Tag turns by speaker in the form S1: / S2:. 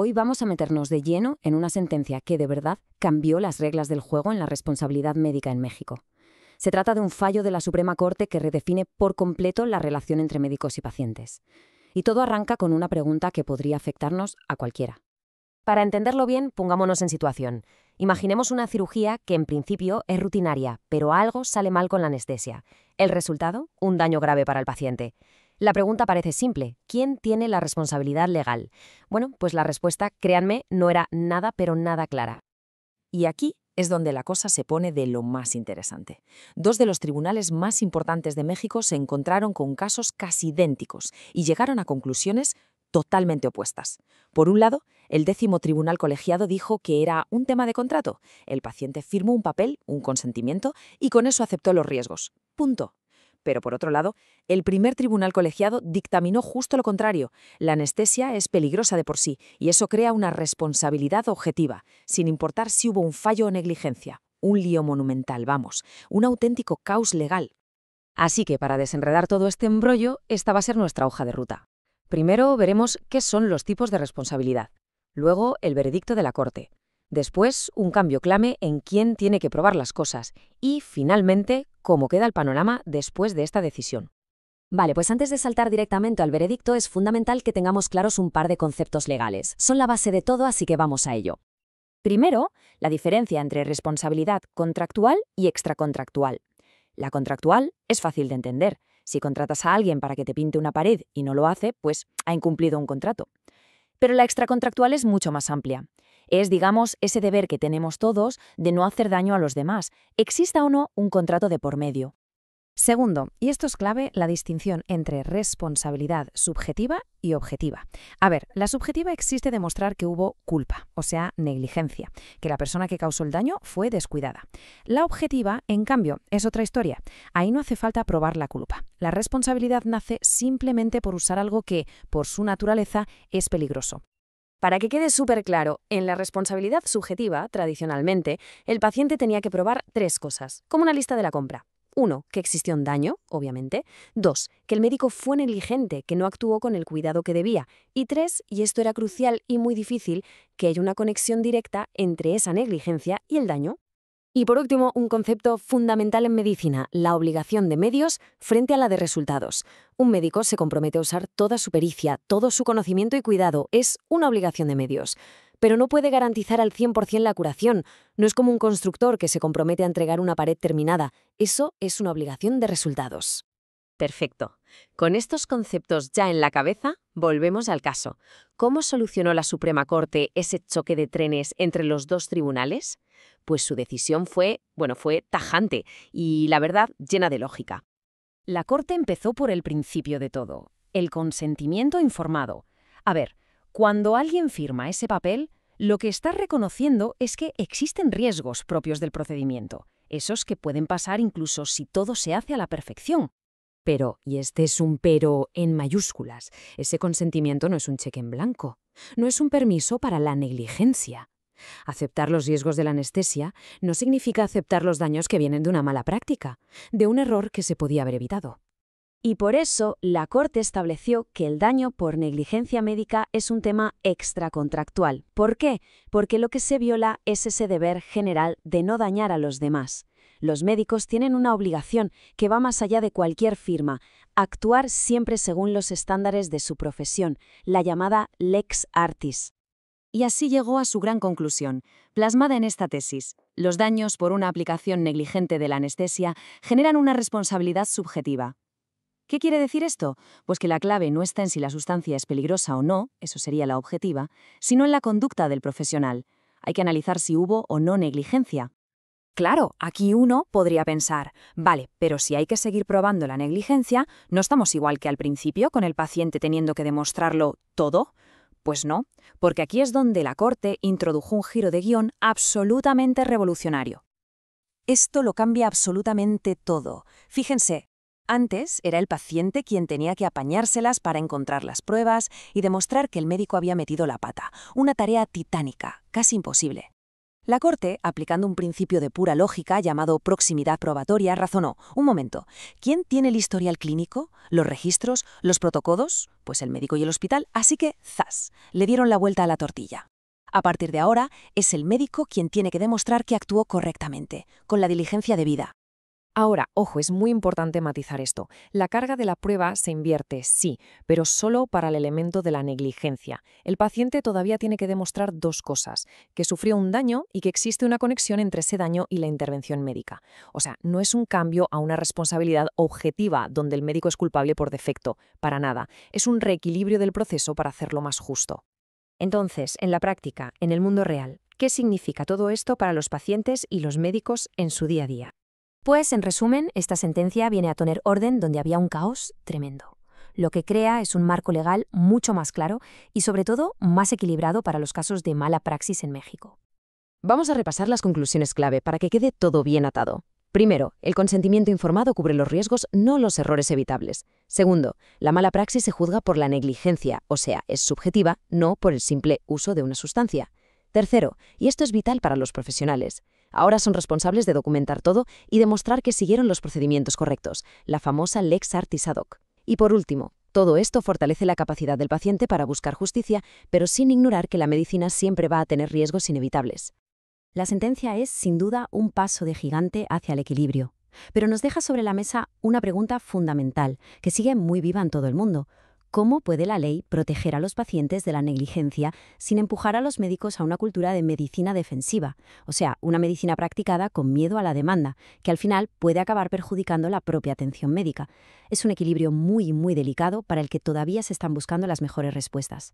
S1: Hoy vamos a meternos de lleno en una sentencia que de verdad cambió las reglas del juego en la responsabilidad médica en México. Se trata de un fallo de la Suprema Corte que redefine por completo la relación entre médicos y pacientes. Y todo arranca con una pregunta que podría afectarnos a cualquiera.
S2: Para entenderlo bien, pongámonos en situación. Imaginemos una cirugía que en principio es rutinaria, pero algo sale mal con la anestesia. El resultado, un daño grave para el paciente. La pregunta parece simple. ¿Quién tiene la responsabilidad legal? Bueno, pues la respuesta, créanme, no era nada pero nada clara.
S3: Y aquí es donde la cosa se pone de lo más interesante. Dos de los tribunales más importantes de México se encontraron con casos casi idénticos y llegaron a conclusiones totalmente opuestas. Por un lado, el 10º Tribunal Colegiado dijo que era un tema de contrato. El paciente firmó un papel, un consentimiento, y con eso aceptó los riesgos. Punto. Pero por otro lado, el primer Tribunal Colegiado dictaminó justo lo contrario. La anestesia es peligrosa de por sí y eso crea una responsabilidad objetiva, sin importar si hubo un fallo o negligencia. Un lío monumental, vamos, un auténtico caos legal.
S2: Así que para desenredar todo este embrollo, esta va a ser nuestra hoja de ruta. Primero veremos qué son los tipos de responsabilidad. Luego, el veredicto de la Corte. Después, un cambio clave en quién tiene que probar las cosas. Y, finalmente, cómo queda el panorama después de esta decisión.
S4: Vale, pues antes de saltar directamente al veredicto, es fundamental que tengamos claros un par de conceptos legales. Son la base de todo, así que vamos a ello.
S3: Primero, la diferencia entre responsabilidad contractual y extracontractual. La contractual es fácil de entender. Si contratas a alguien para que te pinte una pared y no lo hace, pues ha incumplido un contrato. Pero la extracontractual es mucho más amplia. Es, digamos, ese deber que tenemos todos de no hacer daño a los demás, exista o no un contrato de por medio.
S2: Segundo, y esto es clave, la distinción entre responsabilidad subjetiva y objetiva. A ver, la subjetiva existe demostrar que hubo culpa, o sea, negligencia, que la persona que causó el daño fue descuidada. La objetiva, en cambio, es otra historia. Ahí no hace falta probar la culpa. La responsabilidad nace simplemente por usar algo que, por su naturaleza, es peligroso.
S3: Para que quede súper claro, en la responsabilidad subjetiva, tradicionalmente, el paciente tenía que probar 3 cosas, como una lista de la compra. 1, que existió un daño, obviamente. 2, que el médico fue negligente, que no actuó con el cuidado que debía. Y 3, y esto era crucial y muy difícil, que haya una conexión directa entre esa negligencia y el daño. Y por último, un concepto fundamental en medicina, la obligación de medios frente a la de resultados. Un médico se compromete a usar toda su pericia, todo su conocimiento y cuidado. Es una obligación de medios. Pero no puede garantizar al 100% la curación. No es como un constructor que se compromete a entregar una pared terminada. Eso es una obligación de resultados.
S2: Perfecto. Con estos conceptos ya en la cabeza, volvemos al caso. ¿Cómo solucionó la Suprema Corte ese choque de trenes entre los dos tribunales? Pues su decisión fue tajante y, la verdad, llena de lógica. La Corte empezó por el principio de todo, el consentimiento informado. A ver, cuando alguien firma ese papel, lo que está reconociendo es que existen riesgos propios del procedimiento, esos que pueden pasar incluso si todo se hace a la perfección. Pero, y este es un pero en mayúsculas, ese consentimiento no es un cheque en blanco, no es un permiso para la negligencia. Aceptar los riesgos de la anestesia no significa aceptar los daños que vienen de una mala práctica, de un error que se podía haber evitado.
S4: Y por eso, la Corte estableció que el daño por negligencia médica es un tema extracontractual. ¿Por qué? Porque lo que se viola es ese deber general de no dañar a los demás. Los médicos tienen una obligación que va más allá de cualquier firma, actuar siempre según los estándares de su profesión, la llamada lex artis.
S3: Y así llegó a su gran conclusión, plasmada en esta tesis. Los daños por una aplicación negligente de la anestesia generan una responsabilidad subjetiva. ¿Qué quiere decir esto? Pues que la clave no está en si la sustancia es peligrosa o no, eso sería la objetiva, sino en la conducta del profesional. Hay que analizar si hubo o no negligencia. Claro, aquí uno podría pensar, vale, pero si hay que seguir probando la negligencia, ¿no estamos igual que al principio con el paciente teniendo que demostrarlo todo? Pues no, porque aquí es donde la Corte introdujo un giro de guión absolutamente revolucionario. Esto lo cambia absolutamente todo. Fíjense, antes era el paciente quien tenía que apañárselas para encontrar las pruebas y demostrar que el médico había metido la pata, una tarea titánica, casi imposible. La Corte, aplicando un principio de pura lógica llamado proximidad probatoria, razonó: un momento, ¿quién tiene el historial clínico, los registros, los protocolos? Pues el médico y el hospital, así que ¡zas!, le dieron la vuelta a la tortilla. A partir de ahora, es el médico quien tiene que demostrar que actuó correctamente, con la diligencia debida.
S5: Ahora, ojo, es muy importante matizar esto. La carga de la prueba se invierte, sí, pero solo para el elemento de la negligencia. El paciente todavía tiene que demostrar dos cosas: que sufrió un daño y que existe una conexión entre ese daño y la intervención médica. O sea, no es un cambio a una responsabilidad objetiva donde el médico es culpable por defecto, para nada. Es un reequilibrio del proceso para hacerlo más justo.
S2: Entonces, en la práctica, en el mundo real, ¿qué significa todo esto para los pacientes y los médicos en su día a día? Pues, en resumen, esta sentencia viene a poner orden donde había un caos tremendo. Lo que crea es un marco legal mucho más claro y, sobre todo, más equilibrado para los casos de mala praxis en México.
S4: Vamos a repasar las conclusiones clave para que quede todo bien atado. Primero, el consentimiento informado cubre los riesgos, no los errores evitables. Segundo, la mala praxis se juzga por la negligencia, o sea, es subjetiva, no por el simple uso de una sustancia. Tercero, y esto es vital para los profesionales, ahora son responsables de documentar todo y demostrar que siguieron los procedimientos correctos, la famosa Lex Artis ad hoc. Y por último, todo esto fortalece la capacidad del paciente para buscar justicia, pero sin ignorar que la medicina siempre va a tener riesgos inevitables.
S2: La sentencia es, sin duda, un paso de gigante hacia el equilibrio, pero nos deja sobre la mesa una pregunta fundamental, que sigue muy viva en todo el mundo. ¿Cómo puede la ley proteger a los pacientes de la negligencia sin empujar a los médicos a una cultura de medicina defensiva? O sea, una medicina practicada con miedo a la demanda, que al final puede acabar perjudicando la propia atención médica. Es un equilibrio muy, muy delicado para el que todavía se están buscando las mejores respuestas.